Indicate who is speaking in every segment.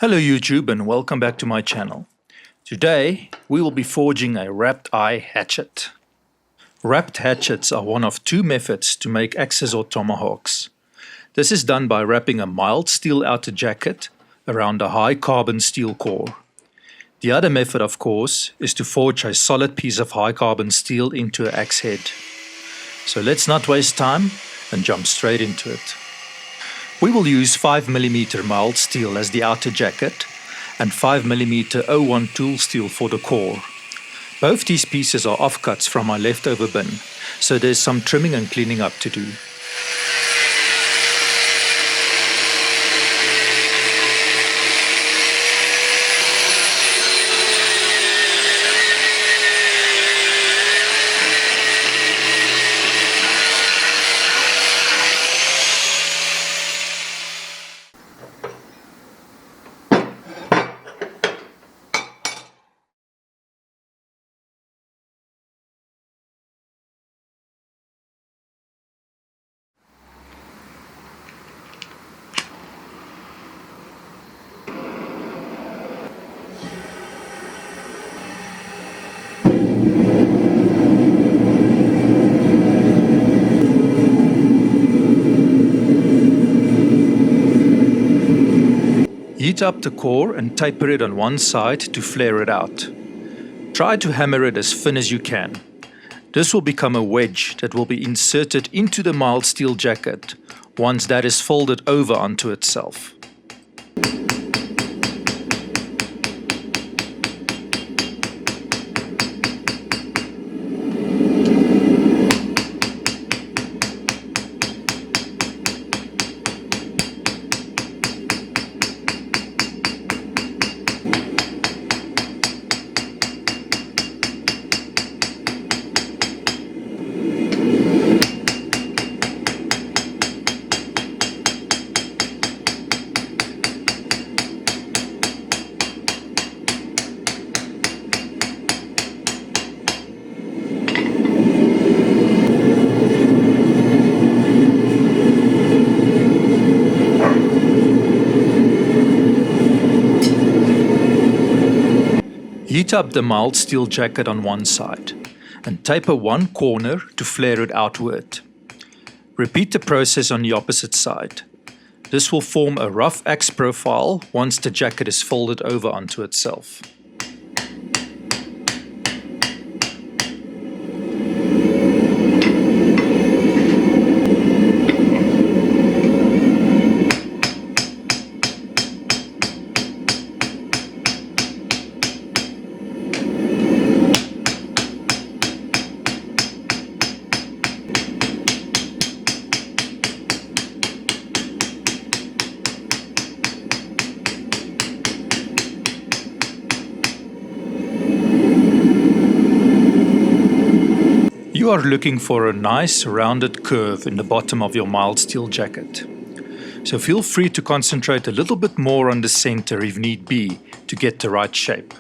Speaker 1: Hello YouTube and welcome back to my channel. Today we will be forging a wrapped eye hatchet. Wrapped hatchets are one of two methods to make axes or tomahawks. This is done by wrapping a mild steel outer jacket around a high carbon steel core. The other method, of course, is to forge a solid piece of high carbon steel into an axe head. So let's not waste time and jump straight into it. We will use 5mm mild steel as the outer jacket and 5mm 01 tool steel for the core. Both these pieces are offcuts from my leftover bin, so there's some trimming and cleaning up to do. Heat up the core and taper it on one side to flare it out. Try to hammer it as thin as you can. This will become a wedge that will be inserted into the mild steel jacket once that is folded over onto itself. Heat up the mild steel jacket on one side and taper one corner to flare it outward. Repeat the process on the opposite side. This will form a rough axe profile once the jacket is folded over onto itself. You are looking for a nice rounded curve in the bottom of your mild steel jacket. So feel free to concentrate a little bit more on the center if need be to get the right shape.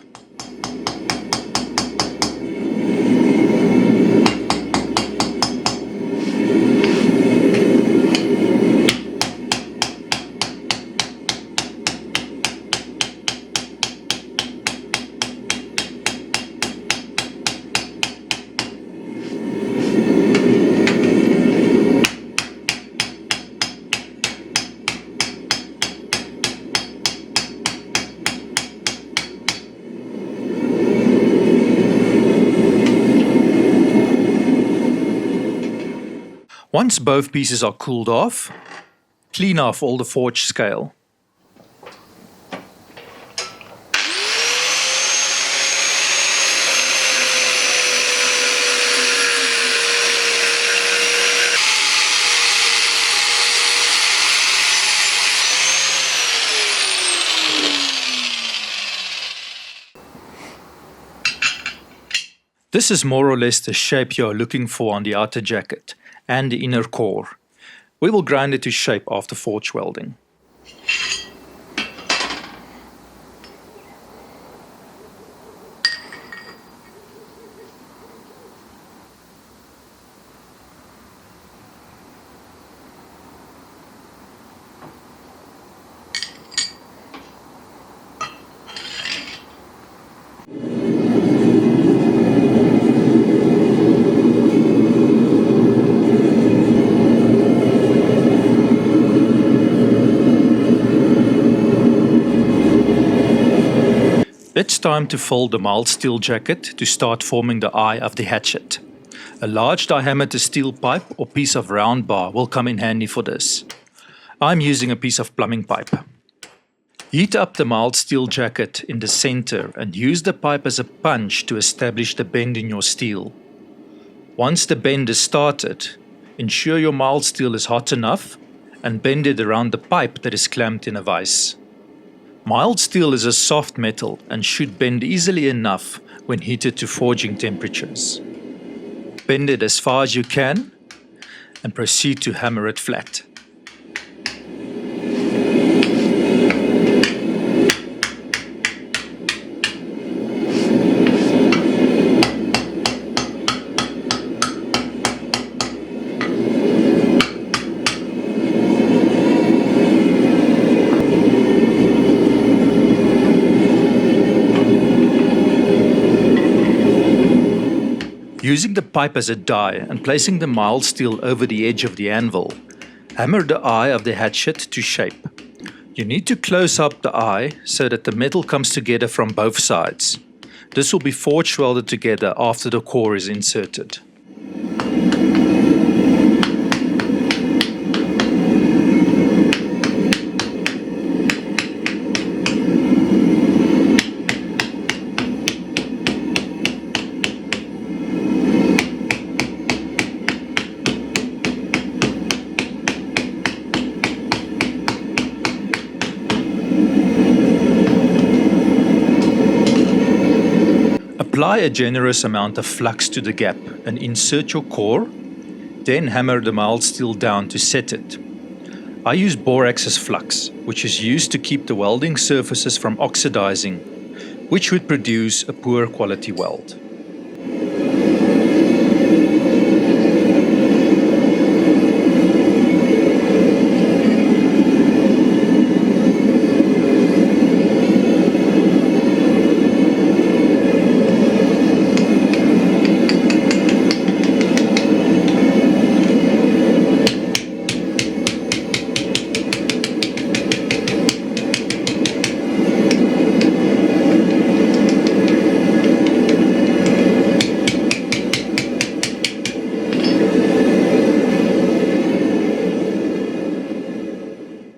Speaker 1: Once both pieces are cooled off, clean off all the forged scale. This is more or less the shape you are looking for on the outer jacket and the inner core. We will grind it to shape after forge welding. It's time to fold the mild steel jacket to start forming the eye of the hatchet. A large diameter steel pipe or piece of round bar will come in handy for this. I'm using a piece of plumbing pipe. Heat up the mild steel jacket in the center and use the pipe as a punch to establish the bend in your steel. Once the bend is started, ensure your mild steel is hot enough and bend it around the pipe that is clamped in a vise. Mild steel is a soft metal and should bend easily enough when heated to forging temperatures. Bend it as far as you can and proceed to hammer it flat. Using the pipe as a die and placing the mild steel over the edge of the anvil, hammer the eye of the hatchet to shape. You need to close up the eye so that the metal comes together from both sides. This will be forge welded together after the core is inserted. Apply a generous amount of flux to the gap and insert your core, then hammer the mild steel down to set it. I use borax as flux, which is used to keep the welding surfaces from oxidizing, which would produce a poor quality weld.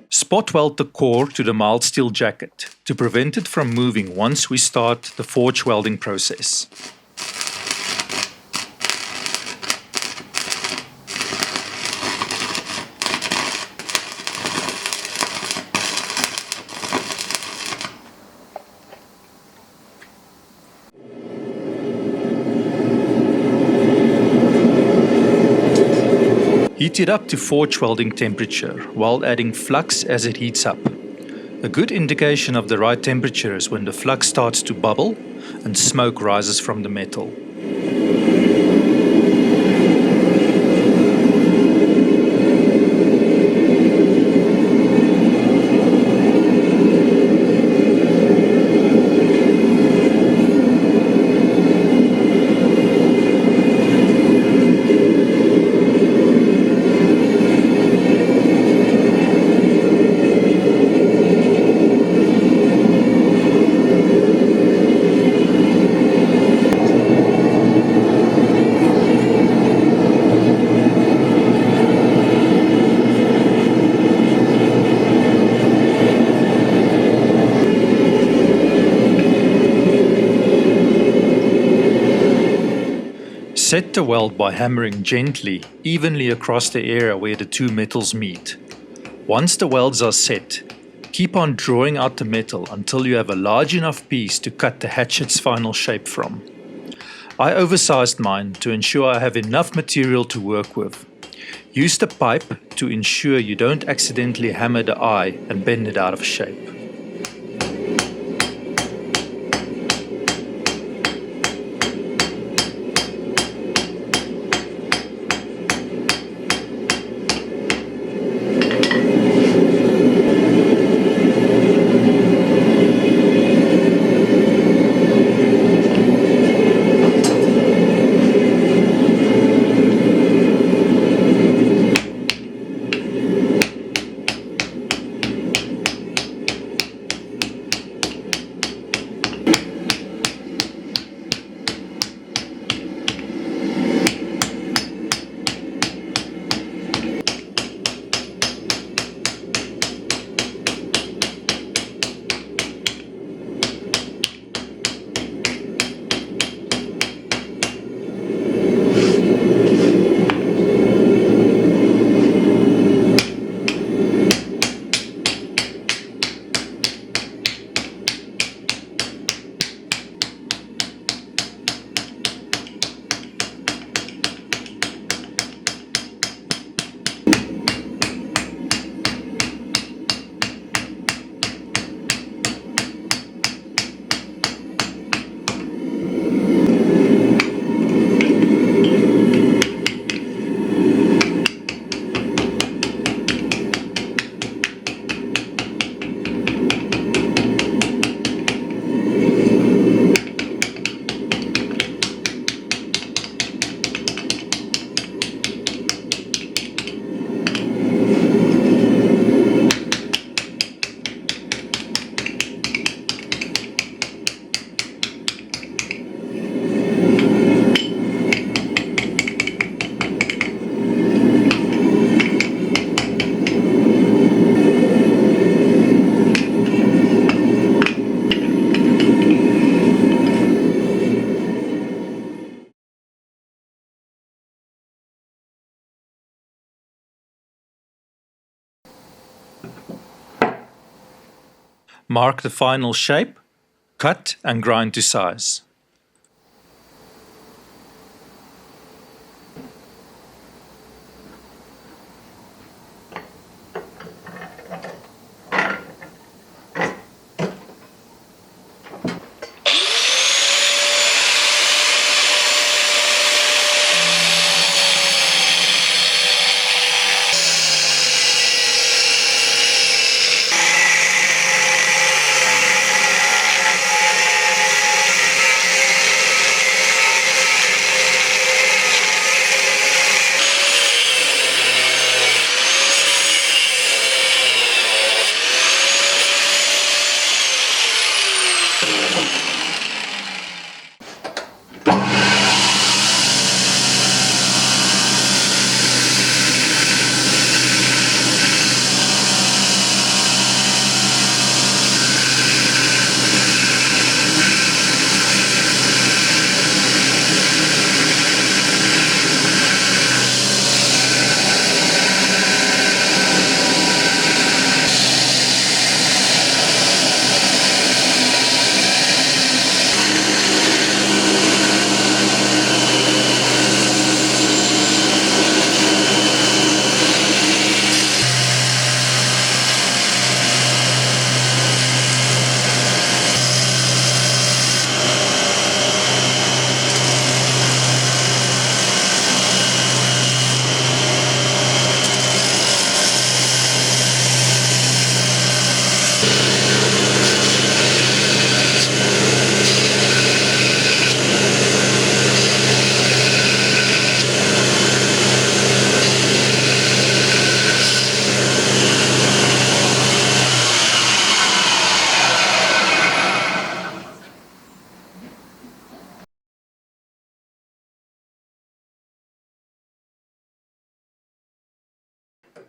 Speaker 1: Spot weld the core to the mild steel jacket to prevent it from moving once we start the forge welding process. Heat it up to forge welding temperature while adding flux as it heats up. A good indication of the right temperature is when the flux starts to bubble and smoke rises from the metal. Set the weld by hammering gently, evenly across the area where the two metals meet. Once the welds are set, keep on drawing out the metal until you have a large enough piece to cut the hatchet's final shape from. I oversized mine to ensure I have enough material to work with. Use the pipe to ensure you don't accidentally hammer the eye and bend it out of shape. Mark the final shape, cut and grind to size.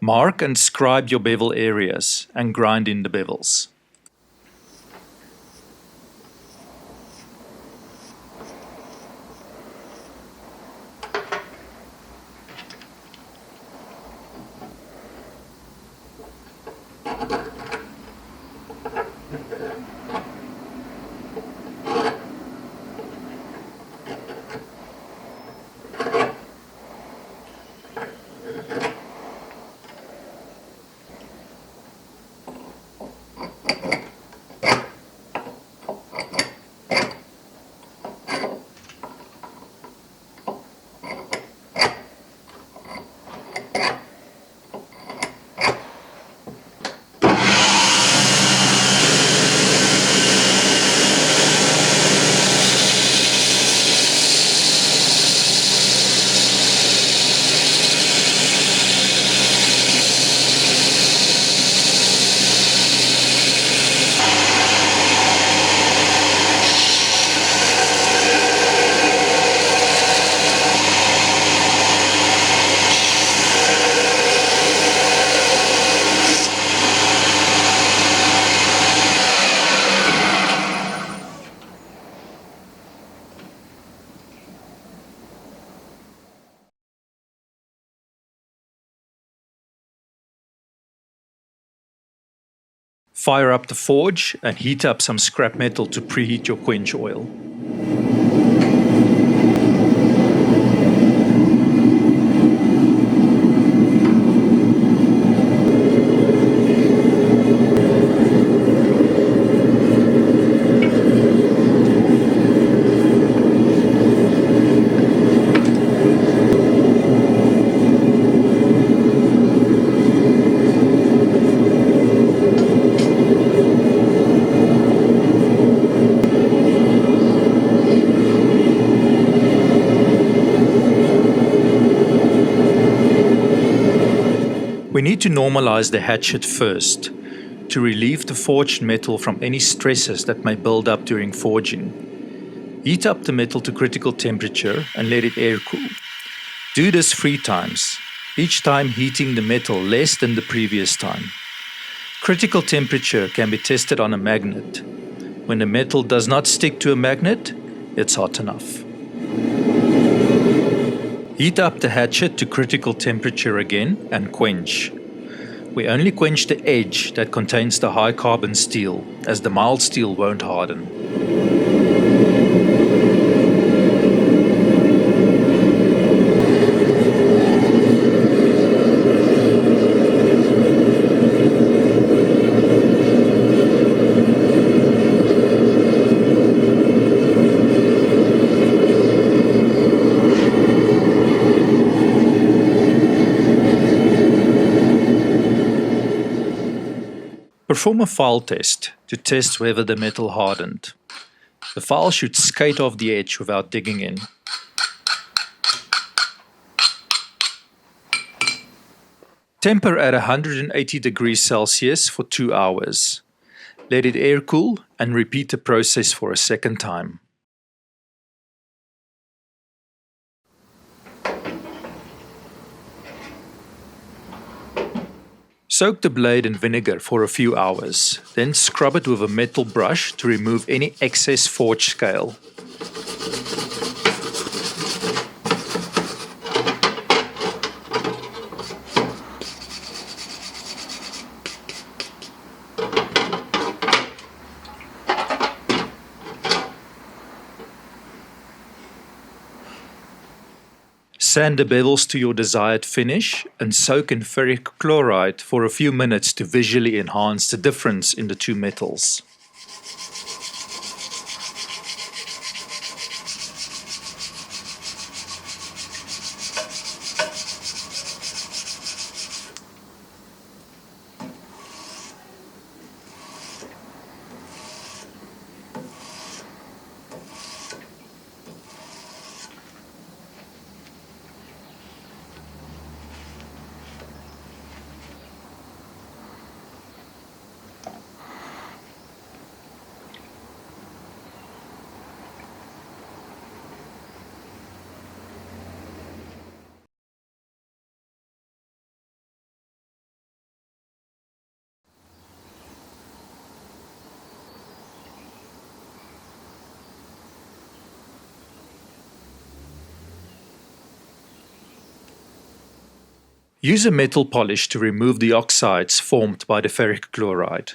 Speaker 1: Mark and scribe your bevel areas and grind in the bevels. Fire up the forge and heat up some scrap metal to preheat your quench oil. We need to normalize the hatchet first to relieve the forged metal from any stresses that may build up during forging. Heat up the metal to critical temperature and let it air cool. Do this 3 times, each time heating the metal less than the previous time. Critical temperature can be tested on a magnet. When the metal does not stick to a magnet, it's hot enough. Heat up the hatchet to critical temperature again and quench. We only quench the edge that contains the high carbon steel, as the mild steel won't harden. Perform a file test to test whether the metal hardened. The file should skate off the edge without digging in. Temper at 180 degrees Celsius for 2 hours. Let it air cool and repeat the process for a second time. Soak the blade in vinegar for a few hours, then scrub it with a metal brush to remove any excess forged scale. Sand the bevels to your desired finish and soak in ferric chloride for a few minutes to visually enhance the difference in the two metals. Use a metal polish to remove the oxides formed by the ferric chloride.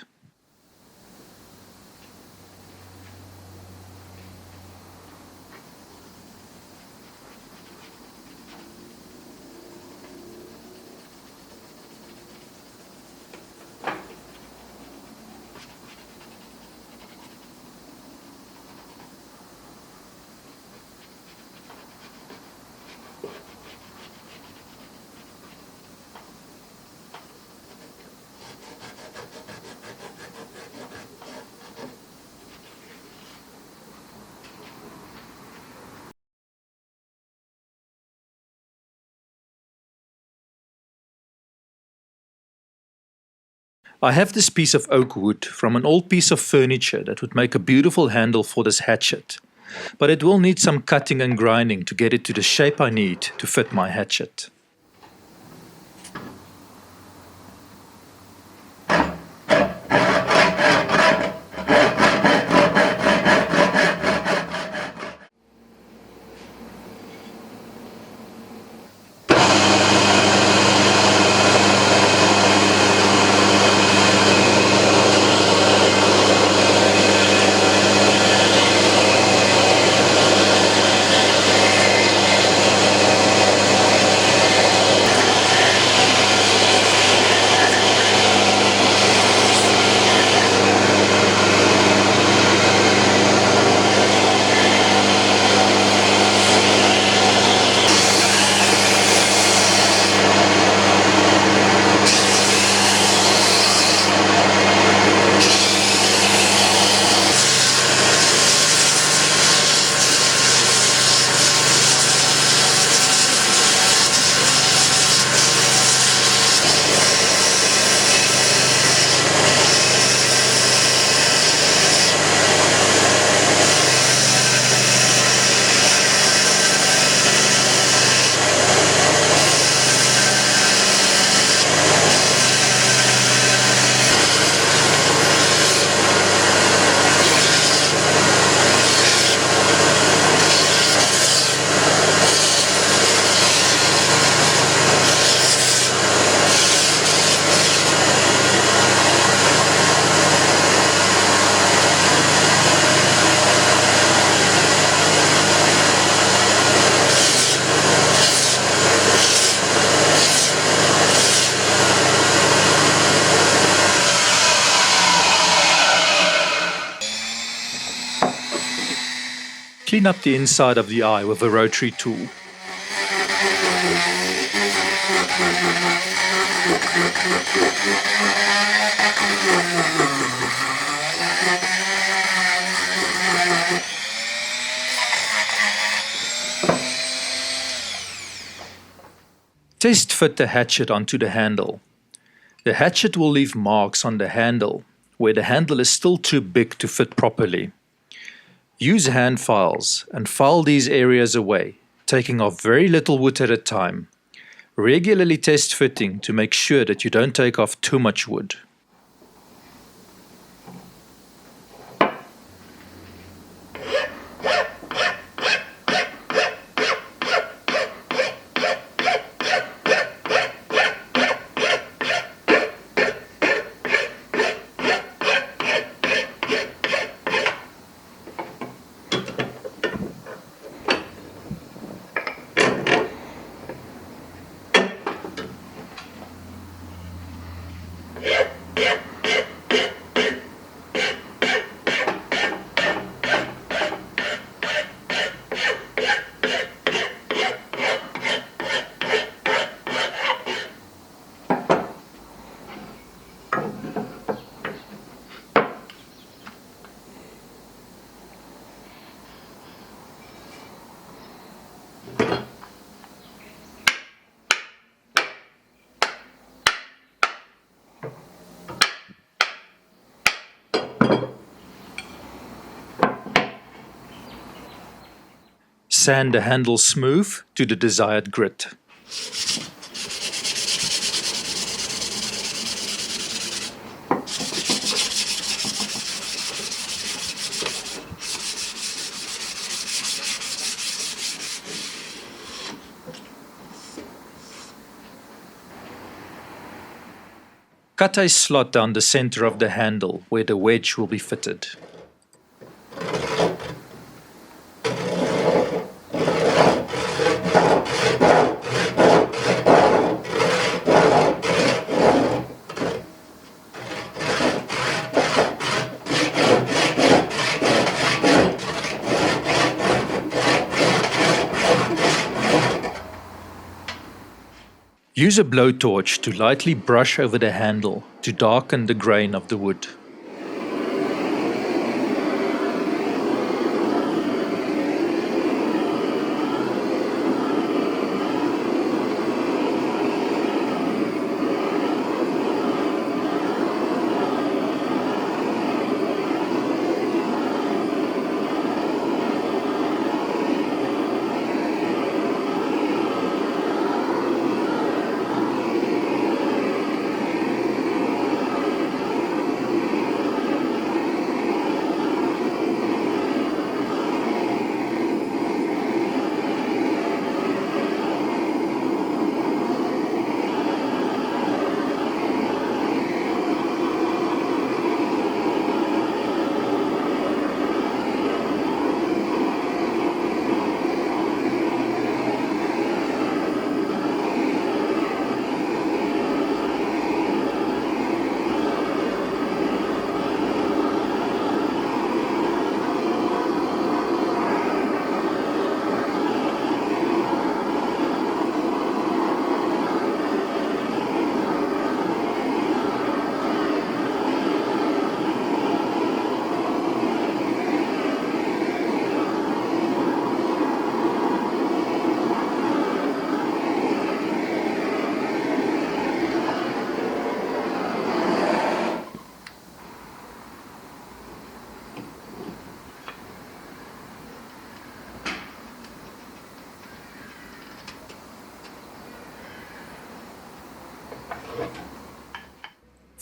Speaker 1: I have this piece of oak wood from an old piece of furniture that would make a beautiful handle for this hatchet, but it will need some cutting and grinding to get it to the shape I need to fit my hatchet. Clean up the inside of the eye with a rotary tool. Test fit the hatchet onto the handle. The hatchet will leave marks on the handle where the handle is still too big to fit properly. Use hand files and file these areas away, taking off very little wood at a time. Regularly test fitting to make sure that you don't take off too much wood. Sand the handle smooth to the desired grit. Cut a slot down the center of the handle where the wedge will be fitted. Use a blowtorch to lightly brush over the handle to darken the grain of the wood.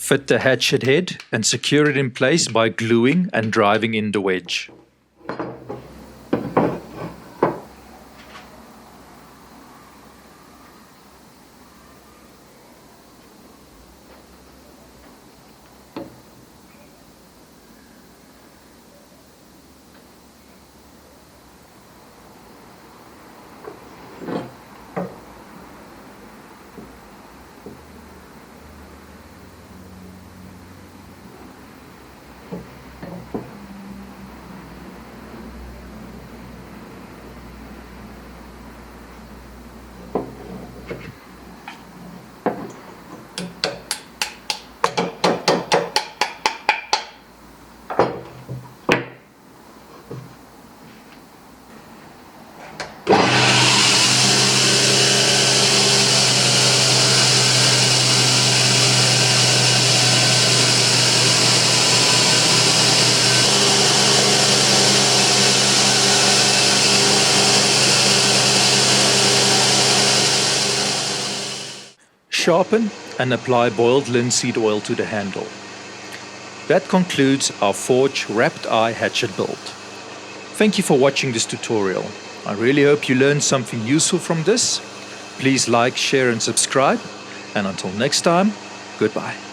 Speaker 1: Fit the hatchet head and secure it in place by gluing and driving in the wedge. sharpen and apply boiled linseed oil to the handle. That concludes our forge wrapped eye hatchet build. Thank you for watching this tutorial. I really hope you learned something useful from this. Please like, share and subscribe. And until next time, goodbye.